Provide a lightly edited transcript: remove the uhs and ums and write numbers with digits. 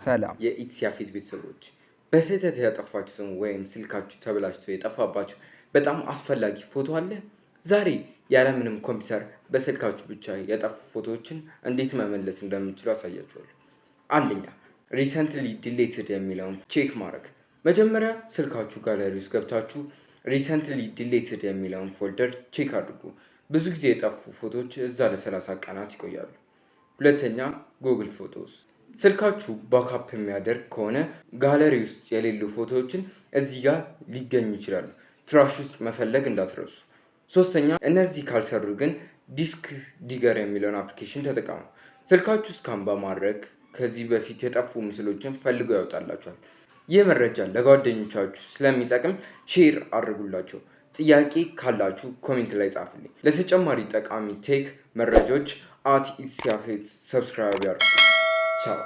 ሰላም የኢትሲያፌት ቤተሰቦች፣ በስህተት ያጠፋችሁትን ወይም ስልካችሁ ተበላሽቶ የጠፋባችሁ በጣም አስፈላጊ ፎቶ አለ? ዛሬ ያለምንም ኮምፒውተር በስልካችሁ ብቻ የጠፉ ፎቶዎችን እንዴት መመለስ እንደምትችሉ አሳያችኋለሁ። አንደኛ፣ ሪሰንትሊ ዲሌትድ የሚለውን ቼክ ማድረግ። መጀመሪያ ስልካችሁ ጋለሪ ውስጥ ገብታችሁ ሪሰንትሊ ዲሌትድ የሚለውን ፎልደር ቼክ አድርጉ። ብዙ ጊዜ የጠፉ ፎቶዎች እዛ ለ30 ቀናት ይቆያሉ። ሁለተኛ፣ ጉግል ፎቶስ። ስልካችሁ ባክአፕ የሚያደርግ ከሆነ ጋለሪ ውስጥ የሌሉ ፎቶዎችን እዚህ ጋር ሊገኙ ይችላሉ። ትራሽ ውስጥ መፈለግ እንዳትረሱ። ሶስተኛ፣ እነዚህ ካልሰሩ ግን ዲስክ ዲገር የሚለውን አፕሊኬሽን ተጠቀሙ። ስልካችሁ ስካን በማድረግ ከዚህ በፊት የጠፉ ምስሎችን ፈልገው ያወጣላችኋል። ይህ መረጃ ለጓደኞቻችሁ ስለሚጠቅም ሼር አድርጉላቸው። ጥያቄ ካላችሁ ኮሜንት ላይ ጻፉልኝ። ለተጨማሪ ጠቃሚ ቴክ መረጃዎች ኢትሲያፌት ሰብስክራይብ ያድርጉ። ቻው